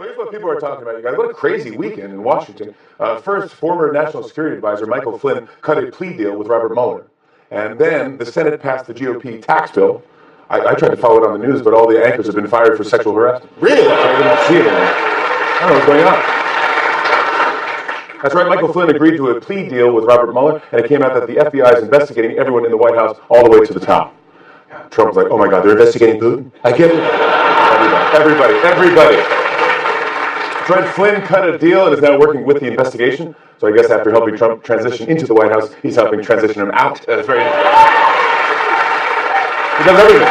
Well, here's what people are talking about, you guys. What a crazy weekend in Washington. First, former National Security Advisor Michael Flynn cut a plea deal with Robert Mueller. And then the Senate passed the GOP tax bill. I tried to follow it on the news, but all the anchors have been fired for sexual harassment. Really? I didn't see it anymore. I don't know what's going on. That's right, Michael Flynn agreed to a plea deal with Robert Mueller, and it came out that the FBI is investigating everyone in the White House all the way to the top. Trump was like, oh my God, they're investigating Putin? I get it. Everybody. That's right, Flynn cut a deal and is now working with the investigation. So I guess after helping Trump transition into the White House, he's helping transition him out. That's very... He does everything.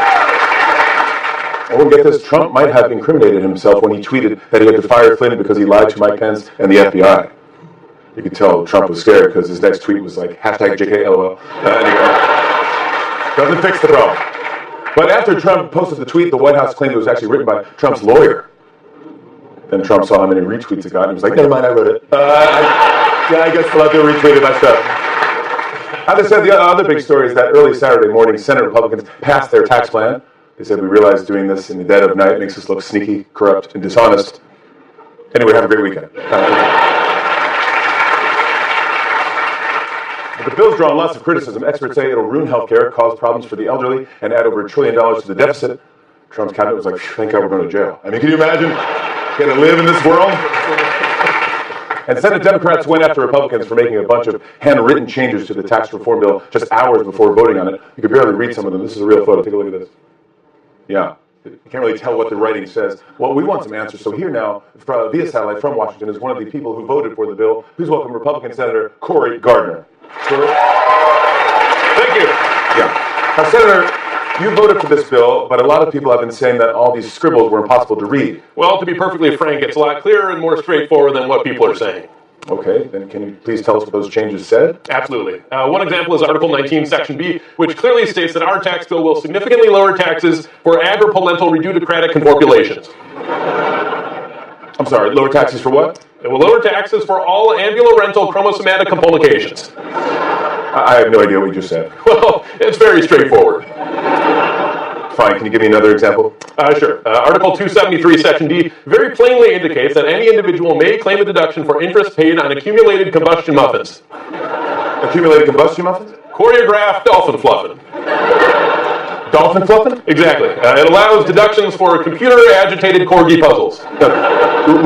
Oh, get this, Trump might have incriminated himself when he tweeted that he had to fire Flynn because he lied to Mike Pence and the FBI. You could tell Trump was scared because his next tweet was like, #JKLOL. Anyway, doesn't fix the problem. But after Trump posted the tweet, the White House claimed it was actually written by Trump's lawyer. Then Trump saw how many retweets it got, and he was like, never mind, I wrote it. I guess we'll have to retweet my stuff. As I said, the other big story is that early Saturday morning, Senate Republicans passed their tax plan. They said, we realize doing this in the dead of night makes us look sneaky, corrupt, and dishonest. Anyway, have a great weekend. But the bill's drawn lots of criticism. Experts say it'll ruin healthcare, cause problems for the elderly, and add over $1 trillion to the deficit. Trump's cabinet was like, thank God we're going to jail. I mean, can you imagine? Going to live in this world? And Senate Democrats went after Republicans for making a bunch of handwritten changes to the tax reform bill just hours before voting on it. You could barely read some of them. This is a real photo. Take a look at this. Yeah. You can't really tell what the writing says. Well, we want some answers. So here now, via satellite from Washington, is one of the people who voted for the bill. Please welcome Republican Senator Cory Gardner. Thank you. Yeah. Now, Senator, you voted for this bill, but a lot of people have been saying that all these scribbles were impossible to read. Well, to be perfectly frank, it's a lot clearer and more straightforward than what people are saying. Okay, then can you please tell us what those changes said? Absolutely. One example is Article 19, Section B, which clearly states that our tax bill will significantly lower taxes for agriparental reducicratic confabulations. I'm sorry, lower taxes for what? It will lower taxes for all ambulorental chromosomatic complications. I have no idea what you just said. Well, it's very straightforward. Fine, can you give me another example? Sure. Article 273, Section D, very plainly indicates that any individual may claim a deduction for interest paid on accumulated combustion muffins. Accumulated combustion muffins? Choreographed dolphin fluffing. Dolphin fluffing? Exactly. It allows deductions for computer-agitated corgi puzzles.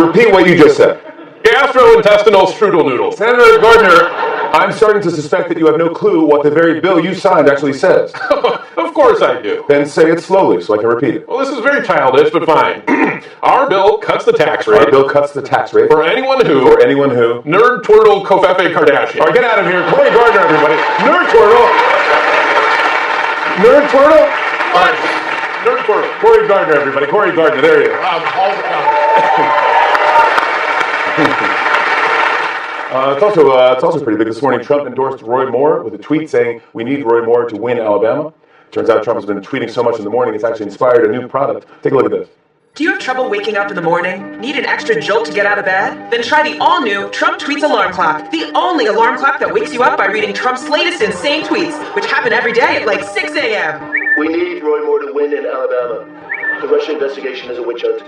Repeat what you just said. Gastrointestinal strudel noodles. Senator Gardner, I'm starting to suspect that you have no clue what the very bill you signed actually says. Of course I do. Then say it slowly so I can repeat it. Well, this is very childish, but fine. Our bill cuts the tax rate. Our bill cuts the tax rate. For anyone who... Nerd Twirtle Kofefe Kardashian. All right, get out of here. Cory Gardner, everybody. Nerd Twirtle. Nerd Twirtle? All right. Nerd Twirtle. Cory Gardner, everybody. Cory Gardner. There he is. It's also pretty big. This morning, Trump endorsed Roy Moore with a tweet saying, we need Roy Moore to win Alabama. Turns out Trump has been tweeting so much in the morning, it's actually inspired a new product. Take a look at this. Do you have trouble waking up in the morning? Need an extra jolt to get out of bed? Then try the all-new Trump Tweets Alarm Clock. The only alarm clock that wakes you up by reading Trump's latest insane tweets, which happen every day at like 6 a.m. We need Roy Moore to win in Alabama. The Russian investigation is a witch hunt.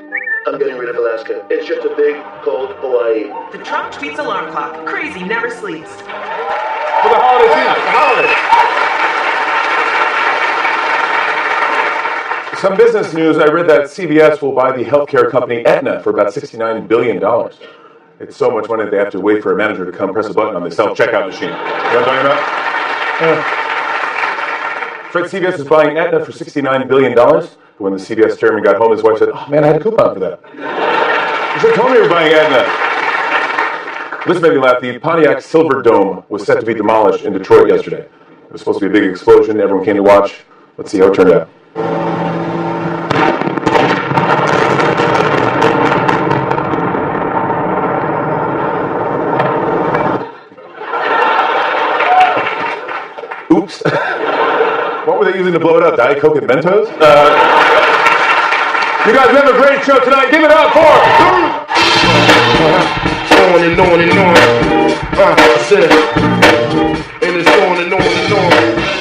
I'm getting rid of Alaska. It's just a big, cold Hawaii. The Trump Tweets Alarm Clock. Crazy never sleeps. For the holiday season. The holiday. Some business news. I read that CVS will buy the healthcare company Aetna for about $69 billion. It's so much money that they have to wait for a manager to come press a button on the self-checkout machine. You know what I'm talking about? Fred CVS is buying Aetna for $69 billion. When the CVS chairman got home, his wife said, oh man, I had a coupon for that. You should have told me you were buying Aetna. This made me laugh. The Pontiac Silver Dome was set to be demolished in Detroit yesterday. It was supposed to be a big explosion. Everyone came to watch. Let's see how it turned out. Oops. What were they using to blow it up? Diet Coke and Mentos? You guys have a great show tonight. Give it up for... On and on and on. I said, and it's on and on and on.